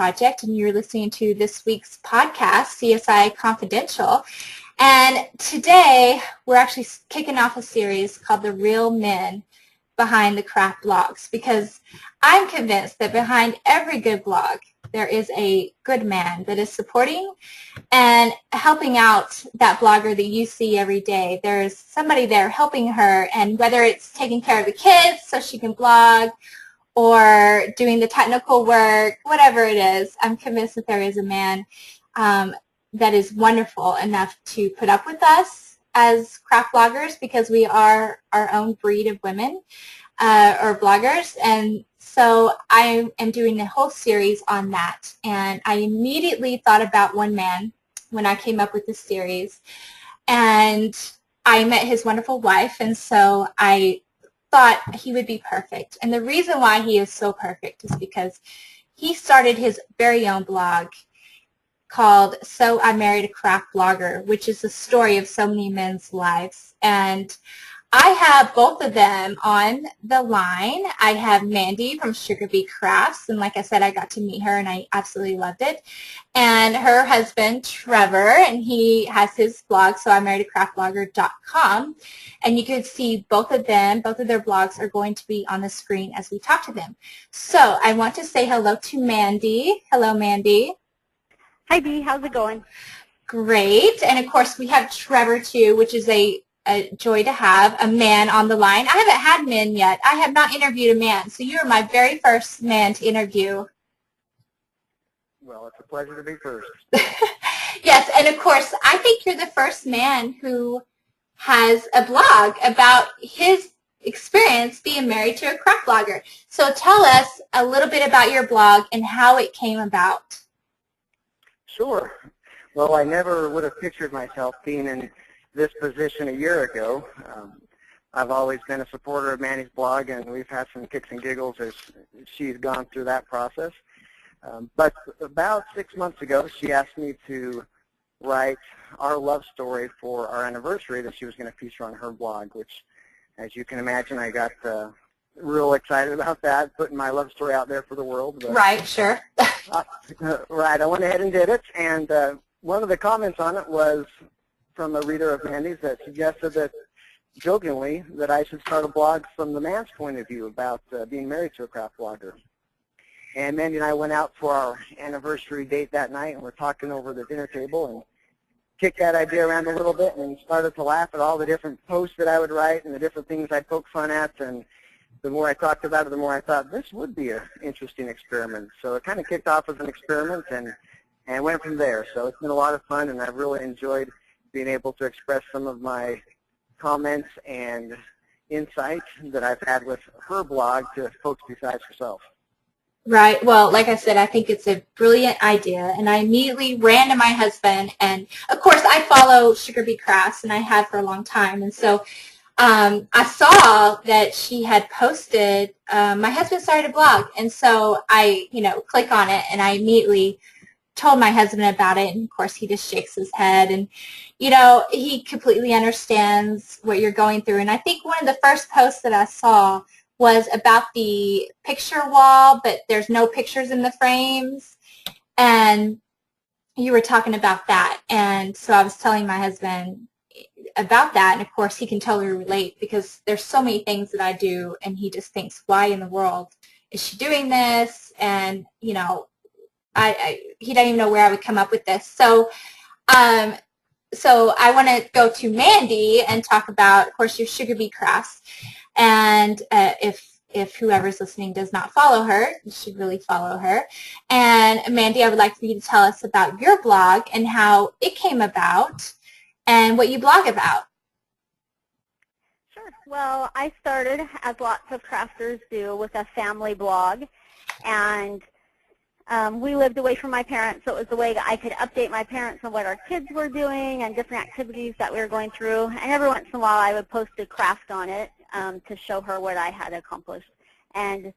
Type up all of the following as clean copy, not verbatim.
Project, and you're listening to this week's podcast, CSI Confidential. And today, we're actually kicking off a series called The Real Men Behind the Craft Blogs, because I'm convinced that behind every good blog, there is a good man that is supporting and helping out that blogger that you see every day. There's somebody there helping her, and whether it's taking care of the kids so she can blog or doing the technical work, whatever it is, I'm convinced that there is a man that is wonderful enough to put up with us as craft bloggers, because we are our own breed of women or bloggers. And so I am doing a whole series on that. And I immediately thought about one man when I came up with this series. And I met his wonderful wife, and so I thought he would be perfect. And the reason why he is so perfect is because he started his very own blog called So I Married a Craft Blogger, which is the story of so many men's lives. And I have both of them on the line. I have Mandy from Sugar Bee Crafts, and like I said, I got to meet her and I absolutely loved it. And her husband, Trevor, and he has his blog, soimarriedacraftblogger.com. And you can see both of them, both of their blogs are going to be on the screen as we talk to them. So I want to say hello to Mandy. Hello, Mandy. Hi, Dee. How's it going? Great. And, of course, we have Trevor, too, which is a joy to have a man on the line. I haven't had men yet. I have not interviewed a man, so you're my very first man to interview. Well, it's a pleasure to be first. Yes, and, of course, I think you're the first man who has a blog about his experience being married to a craft blogger. So tell us a little bit about your blog and how it came about. Sure. Well, I never would have pictured myself being in this position a year ago. I've always been a supporter of Mandy's blog, and we've had some kicks and giggles as she's gone through that process. But about 6 months ago, she asked me to write our love story for our anniversary that she was going to feature on her blog, which, as you can imagine, I got real excited about that, putting my love story out there for the world. But, right, sure. Right, I went ahead and did it, and one of the comments on it was from a reader of Mandy's that suggested that, jokingly, that I should start a blog from the man's point of view about being married to a craft blogger. And Mandy and I went out for our anniversary date that night, and we're talking over the dinner table and kicked that idea around a little bit and started to laugh at all the different posts that I would write and the different things I'd poke fun at. And the more I talked about it, the more I thought this would be an interesting experiment. So it kind of kicked off as an experiment and went from there. So it's been a lot of fun, and I've really enjoyed being able to express some of my comments and insights that I've had with her blog to folks besides herself. Right. Well, like I said, I think it's a brilliant idea, and I immediately ran to my husband, and of course I follow Sugar Bee Crafts, and I have for a long time, and so I saw that she had posted, my husband started a blog, and so I, click on it, and I immediately told my husband about it, and of course he just shakes his head, and he completely understands what you're going through. And I think one of the first posts that I saw was about the picture wall, but there's no pictures in the frames, and you were talking about that. And so I was telling my husband about that, and of course he can totally relate, because there's so many things that I do, and he just thinks, why in the world is she doing this? And he doesn't even know where I would come up with this. So so I want to go to Mandy and talk about, of course, your Sugar Bee Crafts. And if whoever's listening does not follow her, you should really follow her. And Mandy, I would like for you to tell us about your blog and how it came about and what you blog about. Sure. Well, I started, as lots of crafters do, with a family blog. And we lived away from my parents, so it was the way that I could update my parents on what our kids were doing and different activities that we were going through. And every once in a while I would post a craft on it to show her what I had accomplished. And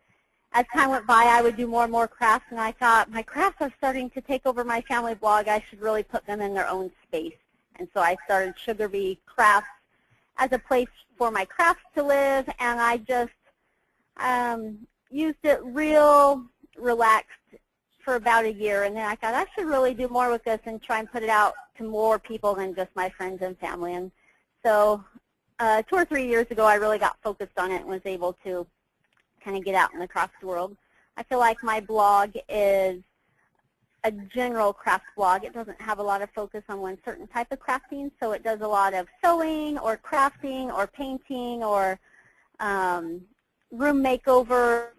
as time went by, I would do more and more crafts, and I thought, my crafts are starting to take over my family blog. I should really put them in their own space. And so I started Sugar Bee Crafts as a place for my crafts to live, and I just used it real relaxed, for about a year, and then I thought I should really do more with this and try and put it out to more people than just my friends and family. And so 2 or 3 years ago, I really got focused on it and was able to kind of get out in the craft world. I feel like my blog is a general craft blog. It doesn't have a lot of focus on one certain type of crafting, so it does a lot of sewing or crafting or painting or room makeover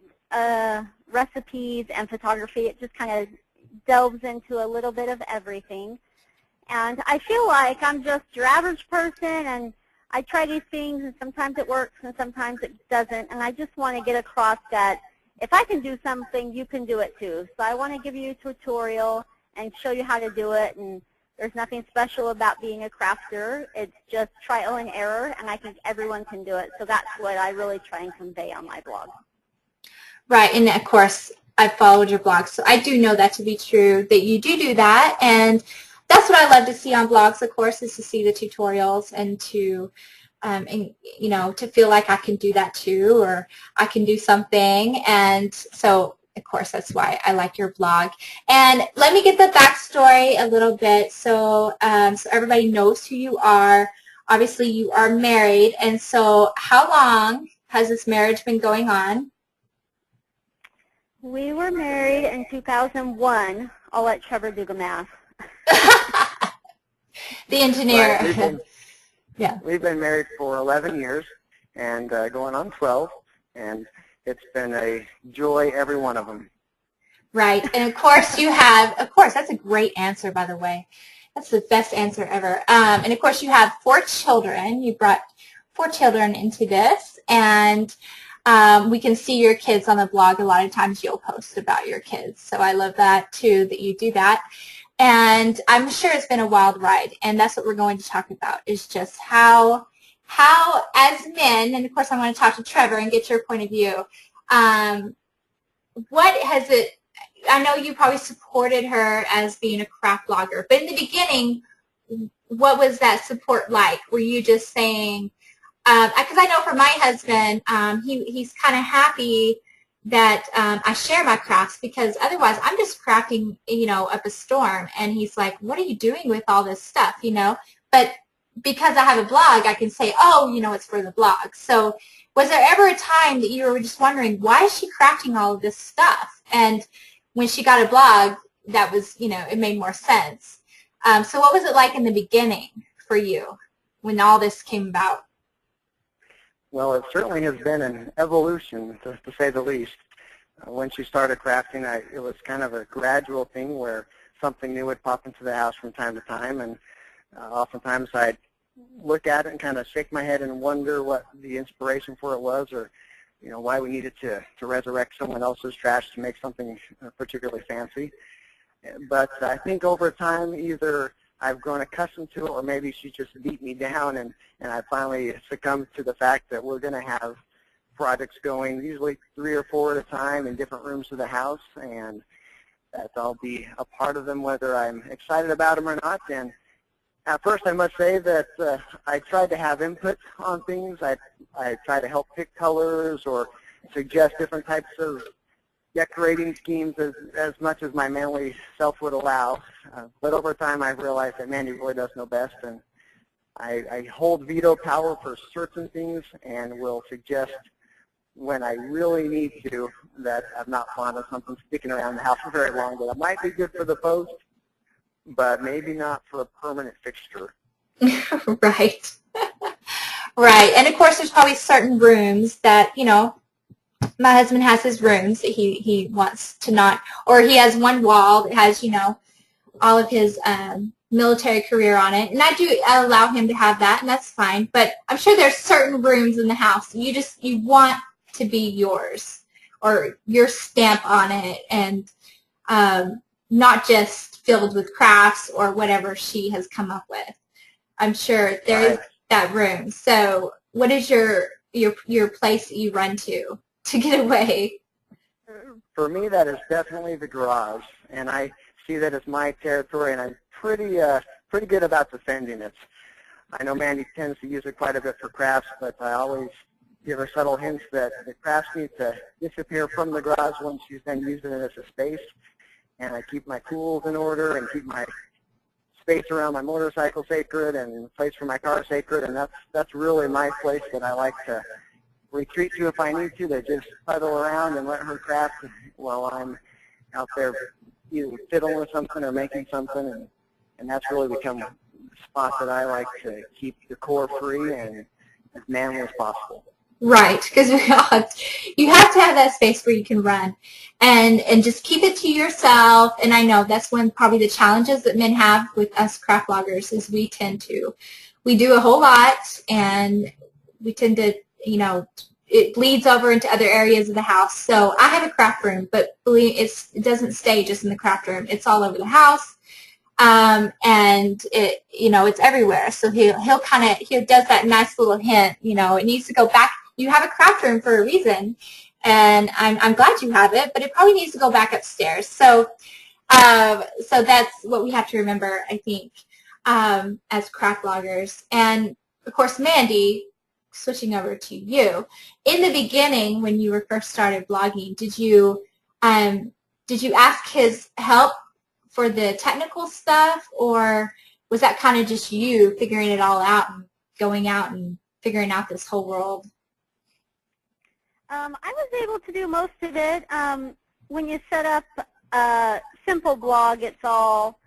recipes and photography. It just kind of delves into a little bit of everything. And I feel like I'm just your average person, and I try these things, and sometimes it works and sometimes it doesn't, and I just want to get across that if I can do something, you can do it too. So I want to give you a tutorial and show you how to do it, and there's nothing special about being a crafter. It's just trial and error, and I think everyone can do it. So that's what I really try and convey on my blog. Right, and of course, I've followed your blog, so I do know that to be true, that you do that, and that's what I love to see on blogs, of course, is to see the tutorials and to, to feel like I can do that too, or I can do something, and so, of course, that's why I like your blog. And let me get the backstory a little bit so, so everybody knows who you are. Obviously, you are married, and so how long has this marriage been going on? We were married in 2001. I'll let Trevor do the math. The engineer. Right. We've been married for 11 years and going on 12, and it's been a joy, every one of them. Right, and of course you have, that's a great answer, by the way. That's the best answer ever. And of course you have 4 children. You brought 4 children into this, and we can see your kids on the blog. A lot of times you'll post about your kids, so I love that too, that you do that. And I'm sure it's been a wild ride, and that's what we're going to talk about, is just how as men, and of course I'm going to talk to Trevor and get your point of view, what has it, I know you probably supported her as being a craft blogger, but in the beginning, what was that support like? Were you just saying, because I know for my husband, he's kind of happy that I share my crafts, because otherwise I'm just crafting, up a storm, and he's like, what are you doing with all this stuff, But because I have a blog, I can say, oh, it's for the blog. So was there ever a time that you were just wondering, why is she crafting all of this stuff? And when she got a blog, that was, it made more sense. So what was it like in the beginning for you when all this came about? Well, it certainly has been an evolution, to say the least. When she started crafting, it was kind of a gradual thing where something new would pop into the house from time to time, and oftentimes I'd look at it and kind of shake my head and wonder what the inspiration for it was, or why we needed to resurrect someone else's trash to make something particularly fancy. But I think over time, either I've grown accustomed to it, or maybe she just beat me down, and I finally succumbed to the fact that we're going to have projects going, usually 3 or 4 at a time in different rooms of the house, and that I'll be a part of them whether I'm excited about them or not. And at first I must say that I tried to have input on things. I try to help pick colors or suggest different types of decorating schemes as much as my manly self would allow. But over time I've realized that Mandy really does know best, and I hold veto power for certain things and will suggest when I really need to that I'm not fond of something sticking around the house for very long, that it might be good for the post, but maybe not for a permanent fixture. Right. Right. And of course there's probably certain rooms that, my husband has his rooms that he wants to not, or he has one wall that has, all of his military career on it. And I allow him to have that, and that's fine. But I'm sure there's certain rooms in the house you want to be yours, or your stamp on it, and not just filled with crafts or whatever she has come up with. I'm sure there is that room. So what is your place that you run to get away? For me, that is definitely the garage, and I see that as my territory, and I'm pretty good about defending it. I know Mandy tends to use it quite a bit for crafts, but I always give her subtle hints that the crafts need to disappear from the garage once she's been using it as a space. and I keep my tools in order and keep my space around my motorcycle sacred and place for my car sacred, and that's really my place that I like to retreat to if I need to just puddle around and let her craft while I'm out there either fiddling with something or making something, and that's really become the spot that I like to keep the core free and as manly as possible. Right, because you have to have that space where you can run and just keep it to yourself. And I know that's one probably the challenges that men have with us craft bloggers is we do a whole lot, and we tend to, it bleeds over into other areas of the house. So I have a craft room, but it doesn't stay just in the craft room. It's all over the house. And it's everywhere. So he does that nice little hint, it needs to go back. You have a craft room for a reason, and I'm glad you have it, but it probably needs to go back upstairs. So that's what we have to remember, I think, as craft bloggers. And of course, Mandy, switching over to you, in the beginning when you were first started blogging, did you ask his help for the technical stuff, or was that kind of just you figuring it all out and going out and figuring out this whole world? I was able to do most of it. When you set up a simple blog, it's all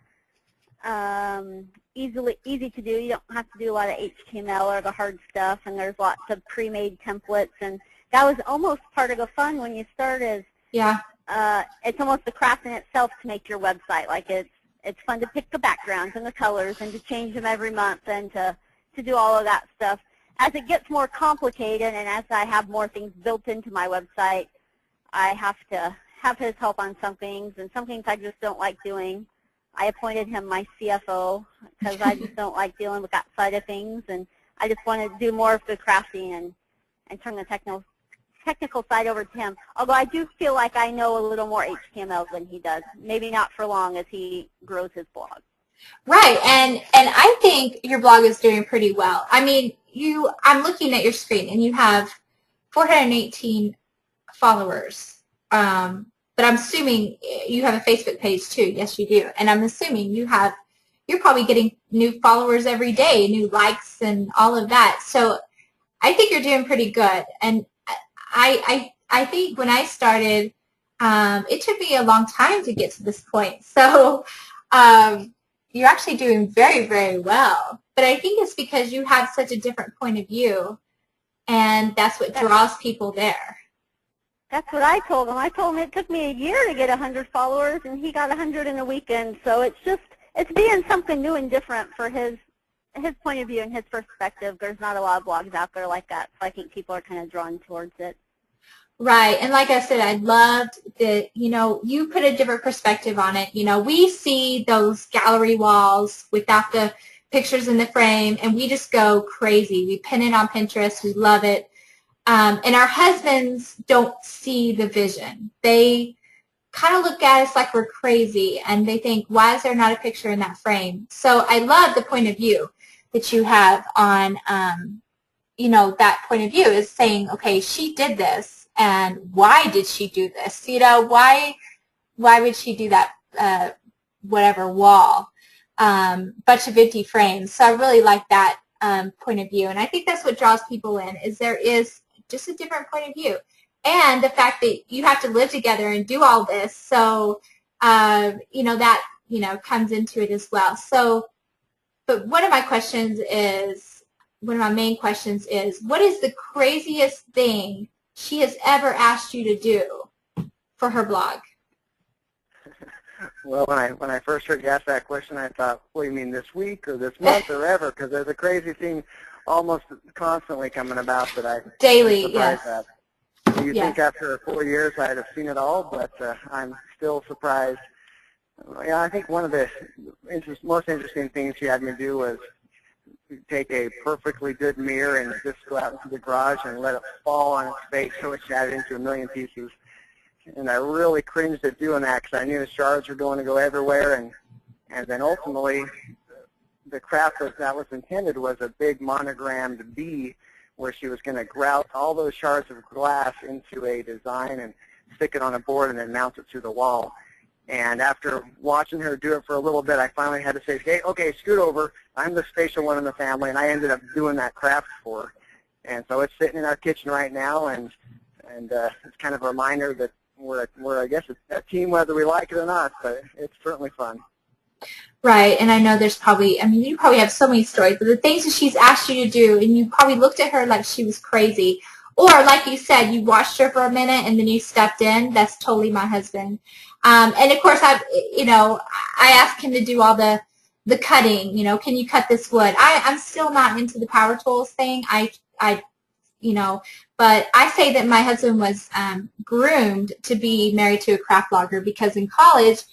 easy to do. You don't have to do a lot of HTML or the hard stuff, and there's lots of pre-made templates, and that was almost part of the fun when you start is it's almost the craft in itself to make your website. Like it's fun to pick the backgrounds and the colors and to change them every month and to do all of that stuff. As it gets more complicated and as I have more things built into my website, I have to have his help on some things, and some things I just don't like doing. I appointed him my CFO because I just don't like dealing with that side of things, and I just want to do more of the crafting and turn the technical side over to him. Although I do feel like I know a little more HTML than he does. Maybe not for long as he grows his blog. Right, and I think your blog is doing pretty well. I mean, I'm looking at your screen, and you have 418 followers. But I'm assuming you have a Facebook page too. Yes, you do. And I'm assuming you're probably getting new followers every day, new likes and all of that. So I think you're doing pretty good. And I think when I started, it took me a long time to get to this point. So you're actually doing very, very well. But I think it's because you have such a different point of view, and that's what draws people there. That's what I told him. I told him it took me a year to get 100 followers, and he got 100 in a weekend. So it's being something new and different for his point of view and his perspective. There's not a lot of blogs out there like that, so I think people are kind of drawn towards it. Right, and like I said, I loved that, you put a different perspective on it. We see those gallery walls without the pictures in the frame, and we just go crazy. We pin it on Pinterest. We love it. And our husbands don't see the vision. They kind of look at us like we're crazy, and they think, why is there not a picture in that frame? So I love the point of view that you have on, that point of view is saying, okay, she did this. And why did she do this? Why would she do that, whatever wall? Bunch of empty frames. So I really like that point of view. And I think that's what draws people in, is there is just a different point of view. And the fact that you have to live together and do all this. So, that, comes into it as well. So, but one of my main questions is, what is the craziest thing she has ever asked you to do for her blog? Well, when I first heard you ask that question, I thought, what do you mean, this week or this month or ever? Because there's a crazy thing almost constantly coming about that I daily, yes. At. You think after 4 years I'd have seen it all, but I'm still surprised. I think one of the most interesting things she had me do was take a perfectly good mirror and just go out into the garage and let it fall on its face so it shattered into a million pieces. And I really cringed at doing that because I knew the shards were going to go everywhere. And then ultimately, the craft that was intended was a big monogrammed B where she was going to grout all those shards of glass into a design and stick it on a board and then mount it to the wall. And after watching her do it for a little bit, I finally had to say, hey, okay, scoot over. I'm the spatial one in the family, and I ended up doing that craft for her. And so it's sitting in our kitchen right now, and it's kind of a reminder that we're I guess, a team whether we like it or not, but it's certainly fun. Right, and I know there's probably, I mean, you probably have so many stories, but the things that she's asked you to do, and you probably looked at her like she was crazy, or like you said, you watched her for a minute and then you stepped in. That's totally my husband. And of course, I asked him to do all the cutting. Can you cut this wood? I'm still not into the power tools thing. But I say that my husband was groomed to be married to a craft blogger because in college,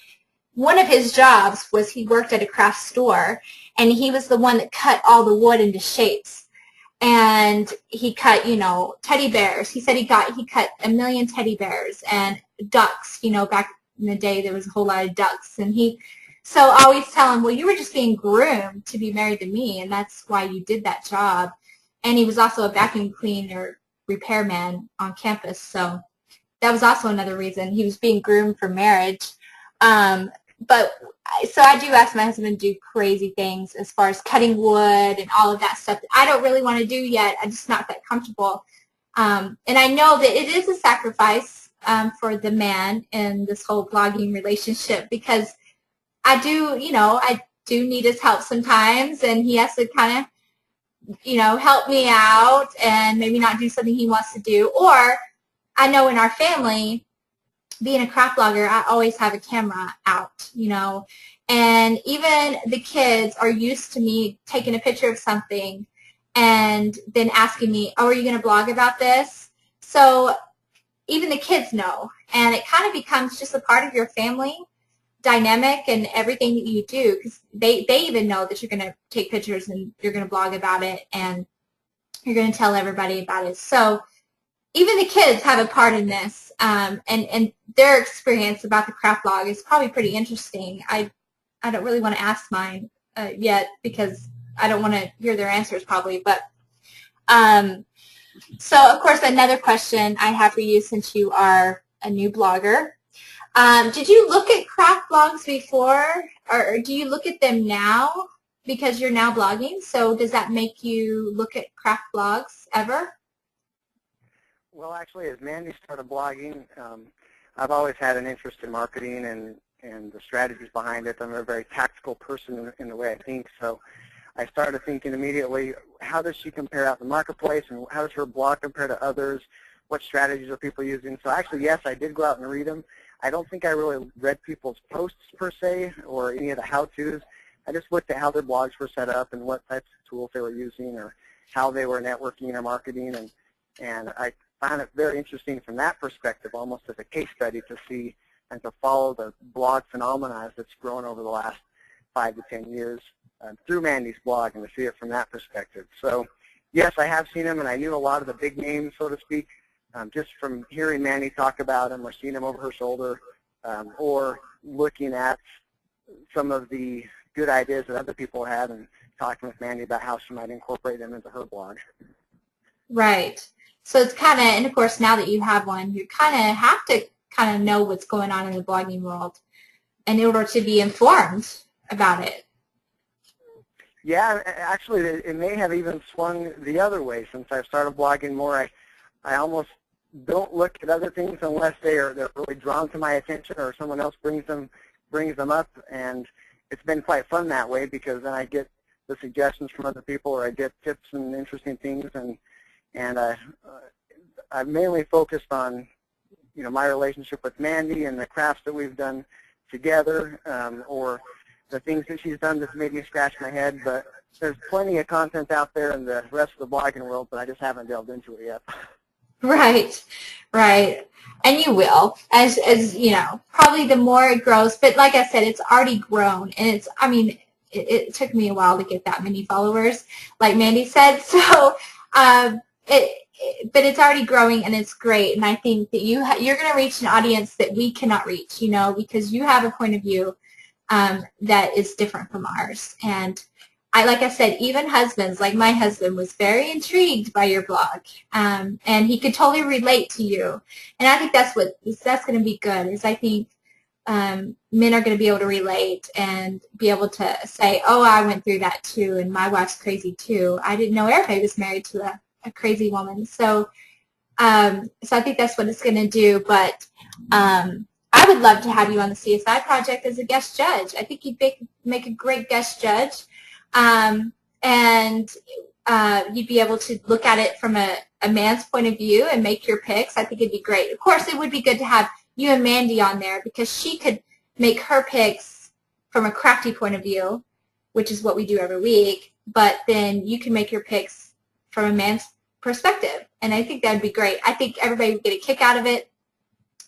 one of his jobs was he worked at a craft store, and he was the one that cut all the wood into shapes. And he cut, teddy bears. He said he cut 1 million teddy bears and ducks. Back in the day, there was a whole lot of ducks. And so I always tell him, well, you were just being groomed to be married to me, and that's why you did that job. And he was also a vacuum cleaner repairman on campus. So that was also another reason he was being groomed for marriage. So I do ask my husband to do crazy things as far as cutting wood and all of that stuff that I don't really want to do yet. I'm just not that comfortable. And I know that it is a sacrifice for the man in this whole blogging relationship because I do need his help sometimes, and he has to kind of, help me out and maybe not do something he wants to do. Or I know in our family, being a craft blogger, I always have a camera out, and even the kids are used to me taking a picture of something and then asking me, oh, are you going to blog about this? So even the kids know, and it kind of becomes just a part of your family dynamic and everything that you do, because they even know that you're going to take pictures and you're going to blog about it and you're going to tell everybody about it. So even the kids have a part in this, and their experience about the craft blog is probably pretty interesting. I don't really want to ask mine yet because I don't want to hear their answers probably. But so, of course, another question I have for you since you are a new blogger. Did you look at craft blogs before, or do you look at them now because you're now blogging? So does that make you look at craft blogs ever? Well, actually, as Mandy started blogging, I've always had an interest in marketing and the strategies behind it. I'm a very tactical person in the way I think, so I started thinking immediately, how does she compare out the marketplace, and how does her blog compare to others? What strategies are people using? So actually, yes, I did go out and read them. I don't think I really read people's posts per se or any of the how-tos. I just looked at how their blogs were set up and what types of tools they were using or how they were networking or marketing, and I found it very interesting from that perspective, almost as a case study to see and to follow the blog phenomena that's grown over the last 5 to 10 years through Mandy's blog, and to see it from that perspective. So yes, I have seen them, and I knew a lot of the big names, so to speak, just from hearing Mandy talk about them or seeing them over her shoulder, or looking at some of the good ideas that other people had and talking with Mandy about how she might incorporate them into her blog. Right. So it's kind of, and of course now that you have one, you kind of have to kind of know what's going on in the blogging world in order to be informed about it. Yeah, actually it may have even swung the other way since I've started blogging more. I almost don't look at other things unless they're really drawn to my attention or someone else brings them up, and it's been quite fun that way because then I get the suggestions from other people or I get tips and interesting things, and I've mainly focused on my relationship with Mandy and the crafts that we've done together, or the things that she's done that's made me scratch my head. But there's plenty of content out there in the rest of the blogging world, but I just haven't delved into it yet. Right, right. And you will, as probably the more it grows. But like I said, it's already grown, and it took me a while to get that many followers, like Mandy said. So, but it's already growing, and it's great. And I think that you're going to reach an audience that we cannot reach, because you have a point of view that is different from ours. And like I said, even husbands, like my husband, was very intrigued by your blog, and he could totally relate to you. And I think that's going to be good. Is I think men are going to be able to relate and be able to say, oh, I went through that too, and my wife's crazy too. I didn't know everybody was married to a crazy woman. So I think that's what it's going to do. But I would love to have you on the CSI project as a guest judge. I think you'd make a great guest judge. And you'd be able to look at it from a man's point of view and make your picks. I think it'd be great. Of course, it would be good to have you and Mandy on there because she could make her picks from a crafty point of view, which is what we do every week, but then you can make your picks from a man's perspective, and I think that would be great. I think everybody would get a kick out of it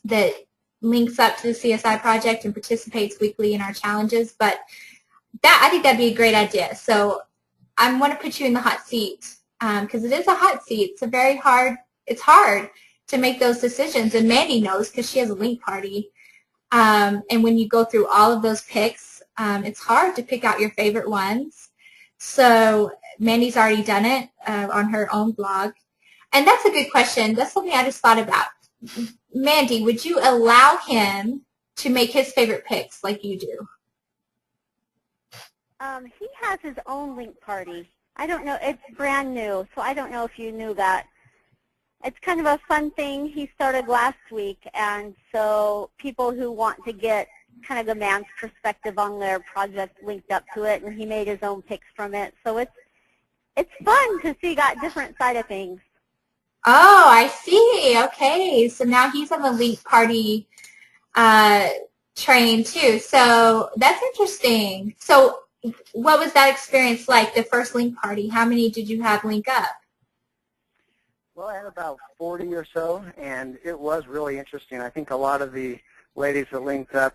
that links up to the CSI project and participates weekly in our challenges, but I think that'd be a great idea. So I want to put you in the hot seat because it is a hot seat. It's hard to make those decisions, and Mandy knows because she has a link party. And when you go through all of those picks, it's hard to pick out your favorite ones. So Mandy's already done it on her own blog. And that's a good question. That's something I just thought about. Mandy, would you allow him to make his favorite picks like you do? He has his own link party. I don't know. It's brand new, so I don't know if you knew that. It's kind of a fun thing he started last week, and so people who want to get kind of the man's perspective on their project linked up to it, and he made his own picks from it. So it's fun to see that different side of things. Oh, I see. Okay, so now he's on the link party train too. So that's interesting. So what was that experience like, the first link party? How many did you have link up? Well, I had about 40 or so, and it was really interesting. I think a lot of the ladies that linked up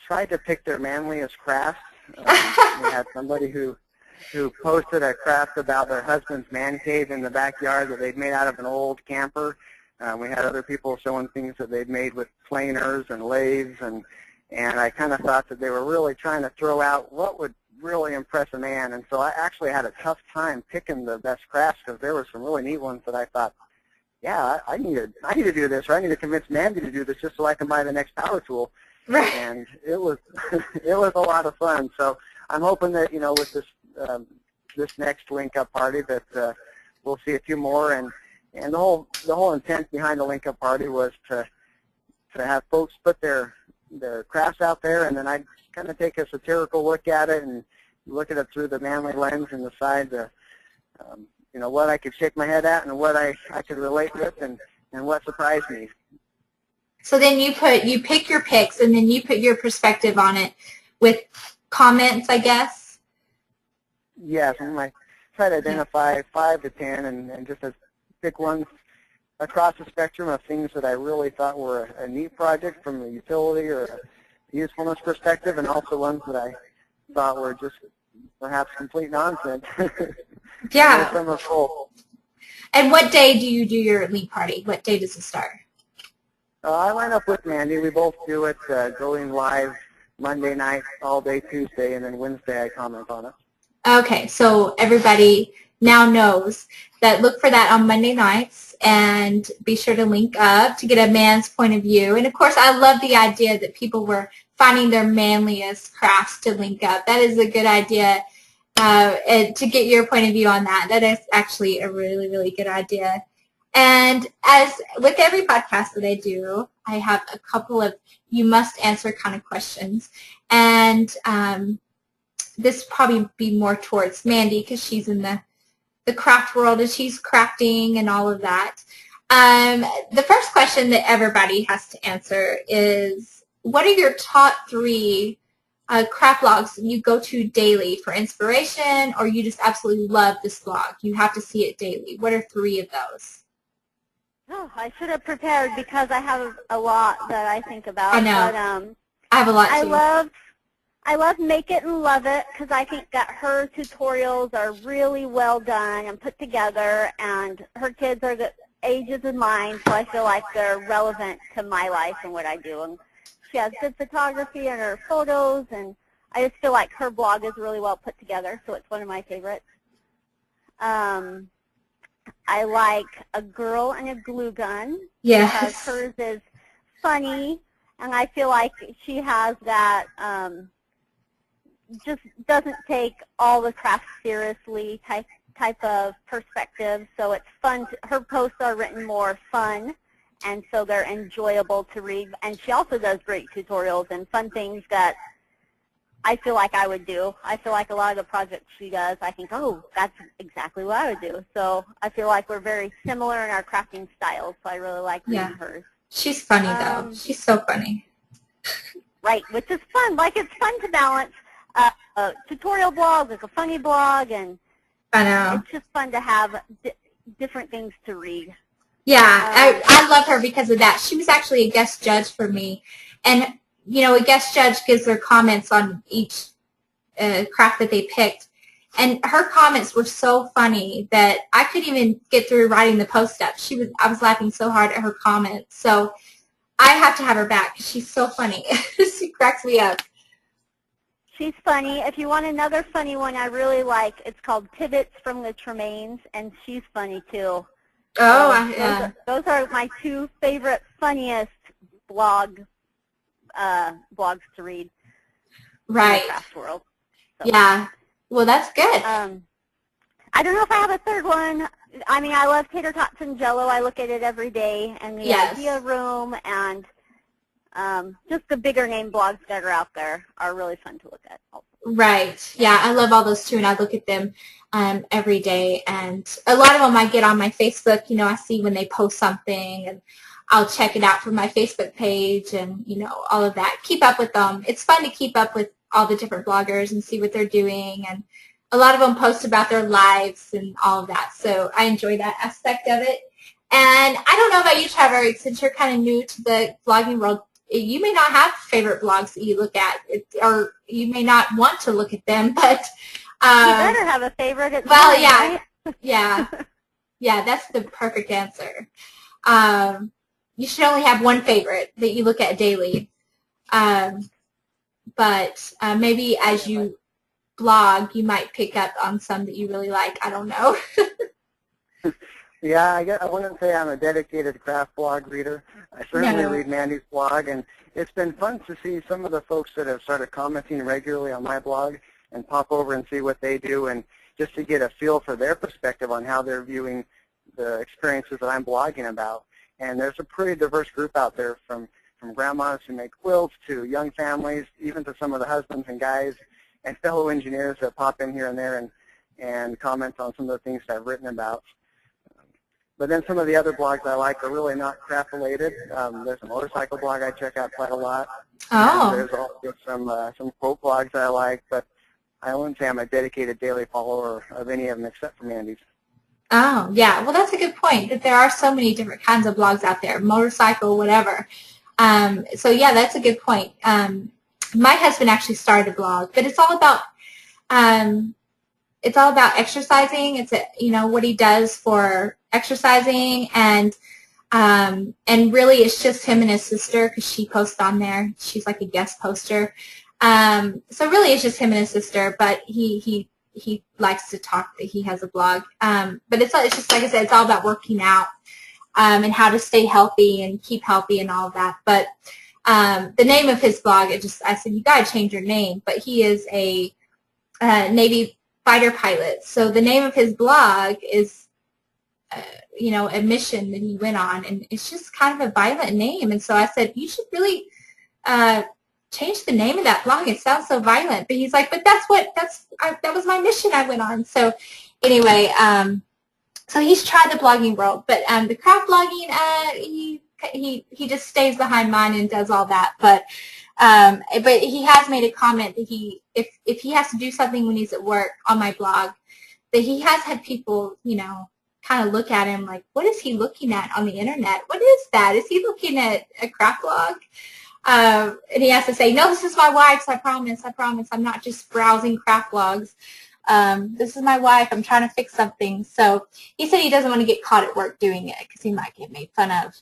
tried to pick their manliest crafts. We had somebody who posted a craft about their husband's man cave in the backyard that they'd made out of an old camper. We had other people showing things that they'd made with planers and lathes, and I kind of thought that they were really trying to throw out what would really impress a man. And so I actually had a tough time picking the best crafts because there were some really neat ones that I thought, yeah, I need to do this, or I need to convince Mandy to do this just so I can buy the next power tool. Right. And it was it was a lot of fun. So I'm hoping that, you know, with this next link up party that we'll see a few more, and the whole intent behind the link up party was to have folks put their crafts out there, and then I kind of take a satirical look at it and look at it through the manly lens and decide you know, what I could shake my head at and what I could relate with and what surprised me. So then you pick your picks, and then you put your perspective on it with comments, I guess? Yes, and I try to identify 5 to 10 and just pick ones across the spectrum of things that I really thought were a neat project from a utility or a usefulness perspective, and also ones that I thought were just perhaps complete nonsense. Yeah. Some are full. And what day do you do your link party? What day does it start? I line up with Mandy. We both do it going live Monday night, all day Tuesday, and then Wednesday I comment on it. Okay, so everybody now knows that look for that on Monday nights, and be sure to link up to get a man's point of view. And of course, I love the idea that people were finding their manliest crafts to link up. That is a good idea to get your point of view on that. That is actually a really, really good idea. And as with every podcast that I do, I have a couple of you must answer kind of questions. And this probably be more towards Mandy because she's in the craft world and she's crafting and all of that. The first question that everybody has to answer is, what are your top 3 craft blogs you go to daily for inspiration, or you just absolutely love this blog? You have to see it daily. What are 3 of those? Oh, I should have prepared because I have a lot that I think about. I know. But, I have a lot too. I love Make It and Love It because I think that her tutorials are really well done and put together, and her kids are the ages of mine, so I feel like they're relevant to my life and what I do. And she has good photography in her photos, and I just feel like her blog is really well put together, so it's one of my favorites. I like A Girl and a Glue Gun. Yes. Because hers is funny And I feel like she has that, just doesn't take all the craft seriously type of perspective. So it's fun. Her posts are written more fun, and so they're enjoyable to read. And she also does great tutorials and fun things that I feel like I would do. I feel like a lot of the projects she does, I think, oh, that's exactly what I would do. So I feel like we're very similar in our crafting styles, so I really like reading hers. She's funny, though. She's so funny. Right, which is fun. Like, it's fun to balance a tutorial blog with a funny blog, and I know. It's just fun to have different things to read. Yeah, I love her because of that. She was actually a guest judge for me, and you know, a guest judge gives their comments on each craft that they picked. And her comments were so funny that I couldn't even get through writing the post up. I was laughing so hard at her comments. So I have to have her back because she's so funny. She cracks me up. She's funny. If you want another funny one I really like, it's called Pivots from the Tremaines, and she's funny too. Oh, yeah. Those are my two favorite, funniest blogs to read. Right. In the craft world. So. Yeah. Well, that's good. I don't know if I have a third one. I mean, I love tater tots and Jell-O. I look at it every day, and the Idea Room and just the bigger name blogs that are out there are really fun to look at. Also. Right. Yeah, I love all those too, and I look at them every day. And a lot of them I get on my Facebook. You know, I see when they post something, and I'll check it out from my Facebook page and, you know, all of that. Keep up with them. It's fun to keep up with all the different bloggers and see what they're doing. And a lot of them post about their lives and all of that. So I enjoy that aspect of it. And I don't know about you, Trevor, since you're kind of new to the blogging world, you may not have favorite blogs that you look at, or you may not want to look at them, but... you better have a favorite. It's well, mine, yeah. right? Yeah. Yeah, that's the perfect answer. You should only have one favorite that you look at daily. But maybe as you blog, you might pick up on some that you really like. I don't know. Yeah, I wouldn't say I'm a dedicated craft blog reader. I certainly read Mandy's blog, and it's been fun to see some of the folks that have started commenting regularly on my blog and pop over and see what they do, and just to get a feel for their perspective on how they're viewing the experiences that I'm blogging about. And there's a pretty diverse group out there, from grandmas who make quilts to young families, even to some of the husbands and guys and fellow engineers that pop in here and there and comment on some of the things that I've written about. But then some of the other blogs I like are really not craft related. There's a motorcycle blog I check out quite a lot. Oh. And there's also some quote blogs I like, but I wouldn't say I'm a dedicated daily follower of any of them except for Mandy's. Oh, yeah. Well, that's a good point, that there are so many different kinds of blogs out there, motorcycle, whatever. So, yeah, that's a good point. My husband actually started a blog, but it's all about exercising. It's what he does for exercising, and really it's just him and his sister, because she posts on there. She's like a guest poster. So really it's just him and his sister, but he likes to talk that he has a blog. But it's just, like I said, it's all about working out and how to stay healthy and keep healthy and all of that. But the name of his blog, I said, you got to change your name. But he is a Navy fighter pilot. So the name of his blog is, a mission that he went on. And it's just kind of a violent name. And so I said, you should really change the name of that blog. It sounds so violent. But he's like, but that was my mission I went on. So anyway, so he's tried the blogging world, but the craft blogging, he just stays behind mine and does all that. But he has made a comment that if he has to do something when he's at work on my blog, that he has had people, kind of look at him like, what is he looking at on the internet? What is that? Is he looking at a craft blog? And he has to say, no, this is my wife's. I promise. I'm not just browsing craft blogs. This is my wife. I'm trying to fix something. So he said he doesn't want to get caught at work doing it because he might get made fun of.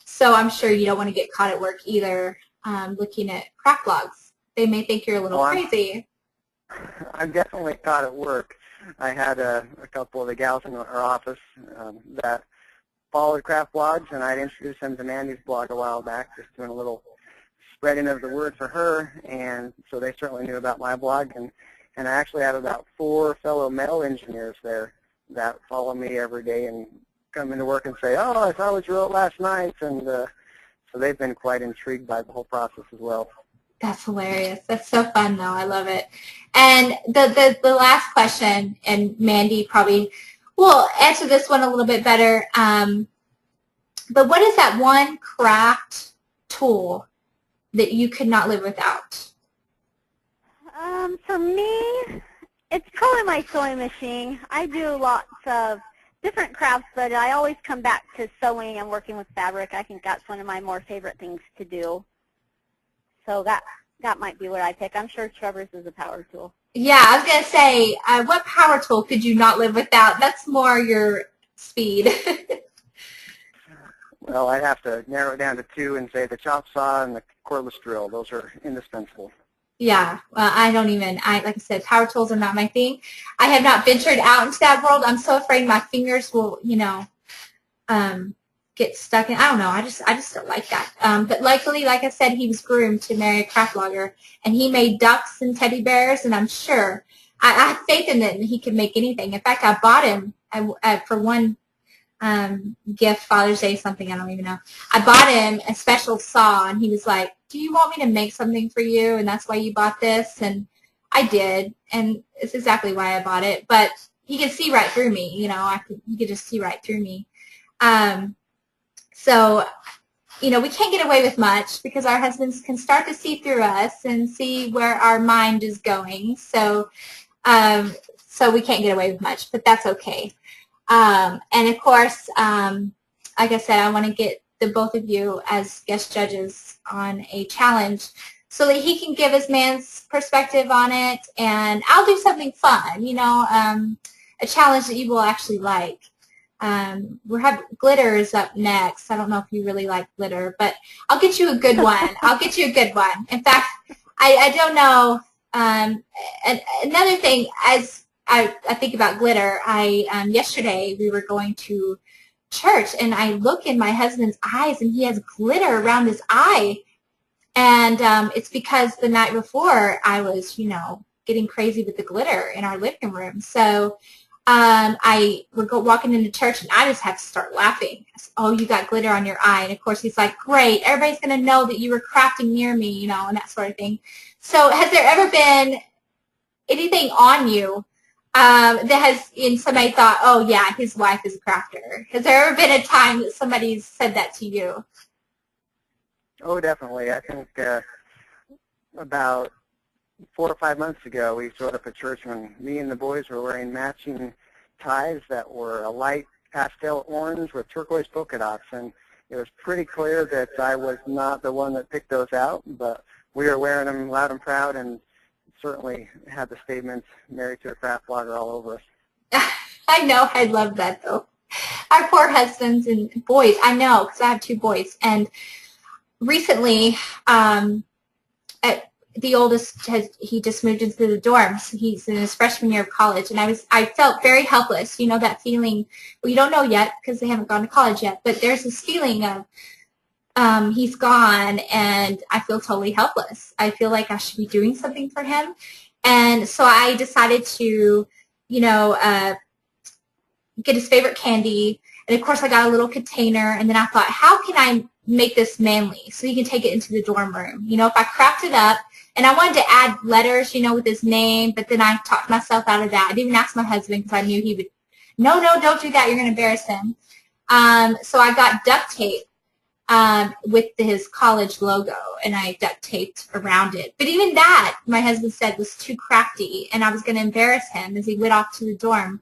So I'm sure you don't want to get caught at work either looking at craft blogs. They may think you're a little crazy. I'm definitely caught at work. I had a couple of the gals in our office that followed craft blogs, and I'd introduced them to Mandy's blog a while back, just doing a little spreading of the word for her, and so they certainly knew about my blog. And I actually have about 4 fellow metal engineers there that follow me every day and come into work and say, oh, I saw what you wrote last night, and so they've been quite intrigued by the whole process as well. That's hilarious. That's so fun, though. I love it. And the last question, and Mandy probably will answer this one a little bit better, but what is that one craft tool that you could not live without? For me, it's probably my sewing machine. I do lots of different crafts, but I always come back to sewing and working with fabric. I think that's one of my more favorite things to do. So that might be what I pick. I'm sure Trevor's is a power tool. Yeah, I was going to say, what power tool could you not live without? That's more your speed. Well, I'd have to narrow it down to 2 and say the chop saw and the cordless drill. Those are indispensable. Yeah, well, like I said, power tools are not my thing. I have not ventured out into that world. I'm so afraid my fingers will, get stuck in. I don't know. I just don't like that. But luckily, like I said, he was groomed to marry a craft blogger, and he made ducks and teddy bears, and I'm sure I have faith in that he can make anything. In fact, I bought him for one gift, Father's Day, something, I don't even know. I bought him a special saw, and he was like, do you want me to make something for you, and that's why you bought this? And I did, and it's exactly why I bought it. But he could see right through me, he could just see right through me. So, we can't get away with much because our husbands can start to see through us and see where our mind is going. So we can't get away with much, but that's okay. And of course, like I said, I want to get the both of you as guest judges on a challenge so that he can give his man's perspective on it, and I'll do something fun, a challenge that you will actually like. We'll have glitters up next. I don't know if you really like glitter, but I'll get you a good one. In fact, I don't know. And another thing, as I think about glitter, yesterday we were going to church, and I look in my husband's eyes, and he has glitter around his eye. And it's because the night before I was, getting crazy with the glitter in our living room. So we're walking into church, and I just have to start laughing. I said, oh, you got glitter on your eye. And, of course, he's like, great, everybody's going to know that you were crafting near me, and that sort of thing. So has there ever been anything on you somebody thought, oh, yeah, his wife is a crafter? Has there ever been a time that somebody's said that to you? Oh, definitely. I think about 4 or 5 months ago, we showed up at church when me and the boys were wearing matching ties that were a light pastel orange with turquoise polka dots, and it was pretty clear that I was not the one that picked those out, but we were wearing them loud and proud, and certainly had the statement, married to a craft blogger, all over us. I know. I love that, though. Our poor husbands and boys. I know, because I have 2 boys. And recently, the oldest, he just moved into the dorms. He's in his freshman year of college. And I felt very helpless. That feeling, well, you don't know yet because they haven't gone to college yet. But there's this feeling of, he's gone, and I feel totally helpless. I feel like I should be doing something for him. And so I decided to, get his favorite candy. And, of course, I got a little container. And then I thought, how can I make this manly so he can take it into the dorm room? If I craft it up, and I wanted to add letters, with his name, but then I talked myself out of that. I didn't even ask my husband because I knew he would, no, don't do that. You're going to embarrass him. So I got duct tape with his college logo, and I duct taped around it. But even that, my husband said, was too crafty, and I was going to embarrass him as he went off to the dorm.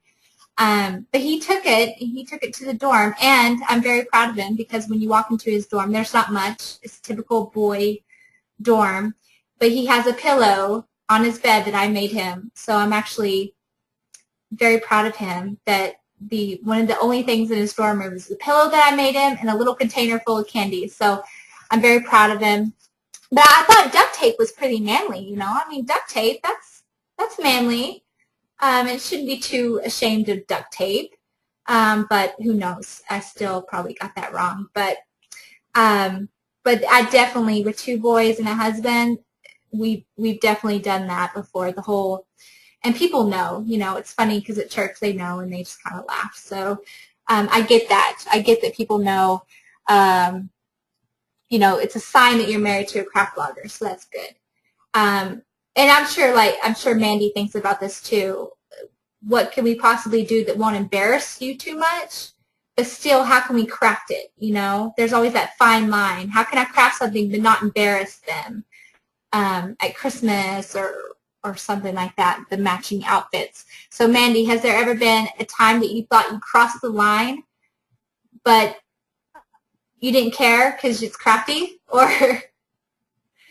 But he took it to the dorm, and I'm very proud of him because when you walk into his dorm, there's not much. It's a typical boy dorm, but he has a pillow on his bed that I made him. So I'm actually very proud of him that one of the only things in his dorm room is the pillow that I made him and a little container full of candy. So I'm very proud of him. But I thought duct tape was pretty manly, duct tape, that's manly. It shouldn't be too ashamed of duct tape. but who knows? I still probably got that wrong. But I definitely, with 2 boys and a husband, we've definitely done that before. And people know, it's funny because at church they know and they just kind of laugh. So I get that. I get that people know, it's a sign that you're married to a craft blogger, so that's good. And I'm sure Mandy thinks about this too. What can we possibly do that won't embarrass you too much? But still, how can we craft it? There's always that fine line. How can I craft something but not embarrass them at Christmas or something like that, the matching outfits. So, Mandy, has there ever been a time that you thought you crossed the line, but you didn't care because it's crafty? Or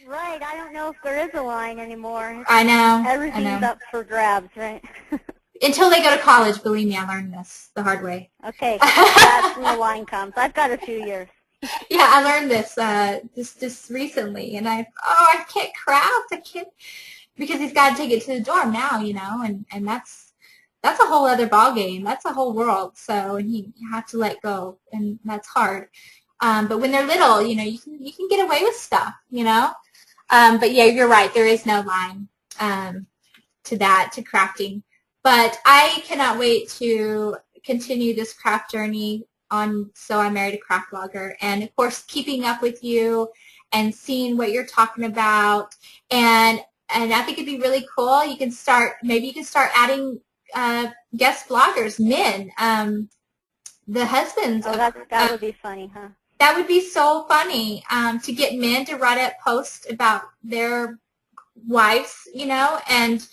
Right. I don't know if there is a line anymore. I know. Everything's up for grabs, right? Until they go to college, believe me, I learned this the hard way. Okay. That's when the line comes. I've got a few years. Yeah, I learned this just recently, and I can't craft. I can't, because he's got to take it to the dorm now, and that's a whole other ball game. That's a whole world. So, and you have to let go, and that's hard. But when they're little, you can get away with stuff, But yeah, you're right. There is no line to crafting. But I cannot wait to continue this craft journey on So I Married a Craft Blogger, and of course keeping up with you and seeing what you're talking about. And I think it'd be really cool. Maybe you can start adding guest bloggers, men, the husbands. Oh, that would be funny, huh? That would be so funny to get men to write a post about their wives, and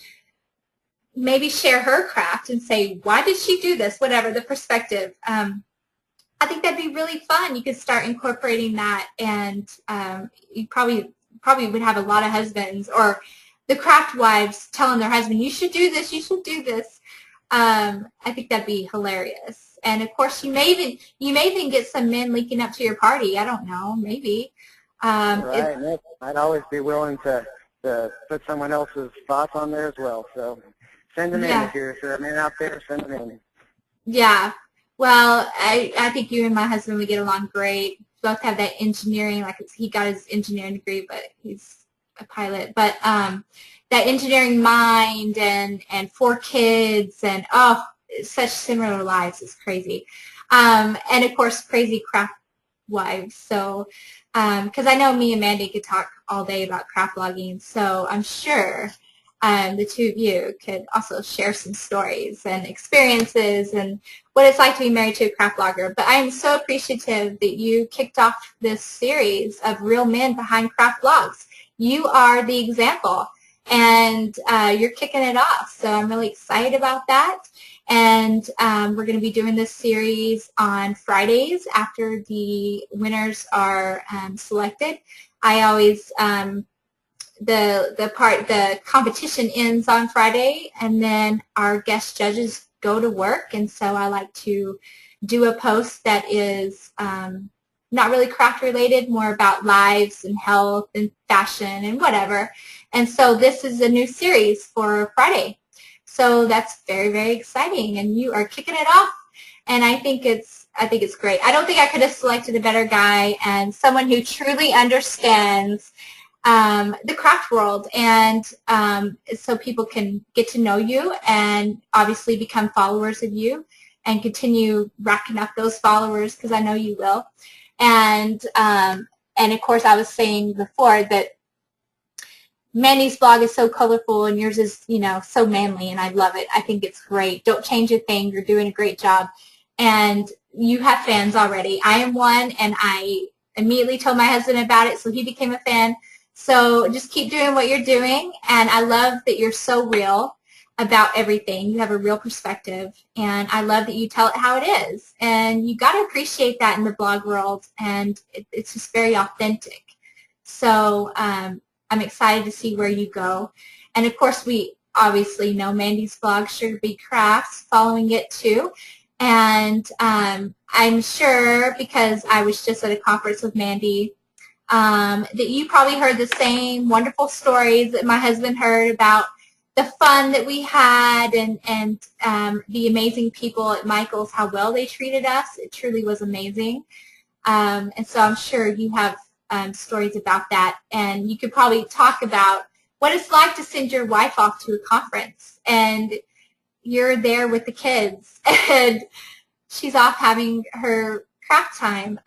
maybe share her craft and say, why did she do this? Whatever the perspective. I think that'd be really fun. You could start incorporating that, and you probably would have a lot of husbands or the craft wives telling their husband, you should do this, you should do this. I think that'd be hilarious. And of course, you may even get some men linking up to your party. I don't know, maybe. Right, Nick. I'd always be willing to put someone else's thoughts on there as well. So send them in if you're a man out there. Send them in. Yeah. Well, I think you and my husband would get along great. Both have that engineering, like he got his engineering degree, but he's a pilot. But that engineering mind and 4 kids and such similar lives is crazy. And of course, crazy craft wives. So, because I know me and Mandy could talk all day about craft blogging, so I'm sure the 2 of you could also share some stories and experiences and what it's like to be married to a craft blogger. But I am so appreciative that you kicked off this series of real men behind craft blogs. You are the example, and you're kicking it off. So I'm really excited about that. And we're going to be doing this series on Fridays after the winners are selected. I always the competition ends on Friday, and then our guest judges go to work, and so I like to do a post that is not really craft related, more about lives and health and fashion and whatever. And so this is a new series for Friday. So that's very, very exciting, and you are kicking it off, and I think it's great. I don't think I could have selected a better guy and someone who truly understands the craft world, and so people can get to know you and obviously become followers of you and continue racking up those followers, because I know you will. And of course, I was saying before that Mandy's blog is so colorful and yours is, so manly, and I love it. I think it's great. Don't change a thing. You're doing a great job. And you have fans already. I am one, and I immediately told my husband about it, so he became a fan. So just keep doing what you're doing, and I love that you're so real about everything. You have a real perspective, and I love that you tell it how it is. And you got to appreciate that in the blog world, and it's just very authentic. So I'm excited to see where you go. And of course, we obviously know Mandy's blog, Sugar Bee Crafts, following it too. And I'm sure, because I was just at a conference with Mandy, that you probably heard the same wonderful stories that my husband heard about the fun that we had and the amazing people at Michael's, how well they treated us. It truly was amazing. And so I'm sure you have stories about that. And you could probably talk about what it's like to send your wife off to a conference and you're there with the kids and she's off having her craft time.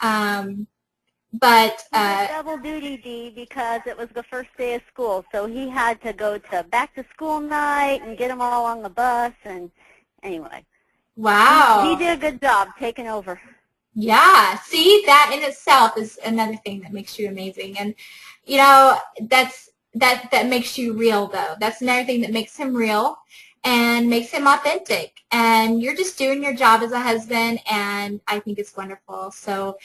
But double duty, Dee, because it was the first day of school, so he had to go to back to school night and get them all on the bus. And anyway, wow, he did a good job taking over. Yeah, see, that in itself is another thing that makes you amazing, and you know that makes you real though. That's another thing that makes him real and makes him authentic. And you're just doing your job as a husband, and I think it's wonderful. So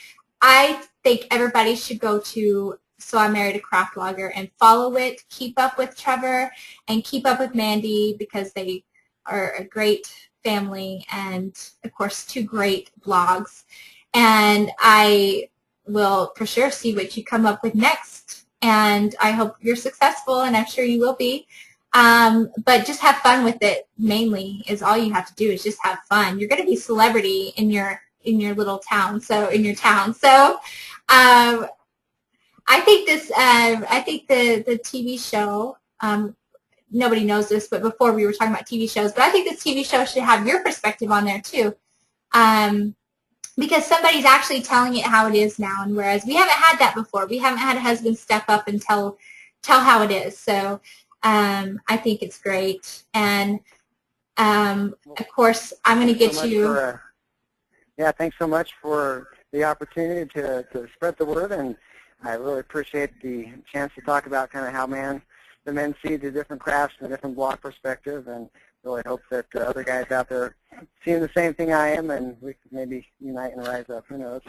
I think everybody should go to So I Married a Craft Blogger and follow it. Keep up with Trevor and keep up with Mandy because they are a great family and, of course, two great blogs. And I will for sure see what you come up with next. And I hope you're successful, and I'm sure you will be. But just have fun with it, mainly, is all you have to do is just have fun. You're going to be celebrity in your little town, so in your town. So I think the TV show, nobody knows this, but before we were talking about TV shows, but I think this TV show should have your perspective on there too. Because somebody's actually telling it how it is now, and whereas we haven't had that before. We haven't had a husband step up and tell how it is. So I think it's great. And of course, I'm going to get you. Yeah, thanks so much for the opportunity to spread the word, and I really appreciate the chance to talk about kind of how the men see the different crafts and the different blog perspective, and really hope that other guys out there seeing the same thing I am, and we can maybe unite and rise up. Who knows?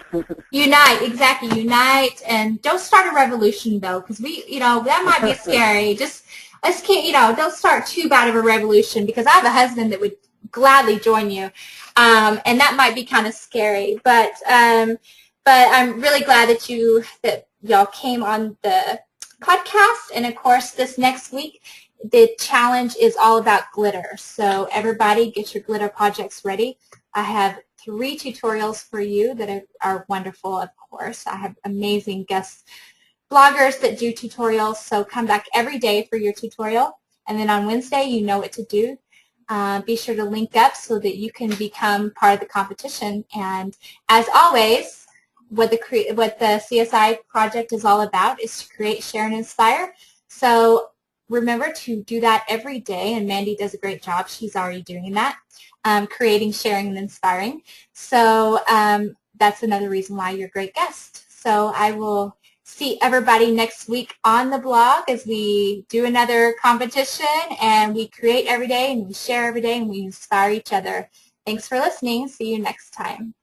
Unite, exactly. Unite, and don't start a revolution though, because that might be scary. Just don't start too bad of a revolution, because I have a husband that would gladly join you, and that might be kind of scary. But I'm really glad that y'all came on the podcast, and of course this next week the challenge is all about glitter. So everybody get your glitter projects ready. I have 3 tutorials for you that are wonderful, of course. I have amazing guest bloggers that do tutorials, so come back every day for your tutorial. And then on Wednesday, you know what to do. Be sure to link up so that you can become part of the competition. And as always, what the CSI project is all about is to create, share, and inspire. So remember to do that every day, and Mandy does a great job. She's already doing that, creating, sharing, and inspiring. So that's another reason why you're a great guest. So I will see everybody next week on the blog as we do another competition, and we create every day, and we share every day, and we inspire each other. Thanks for listening. See you next time.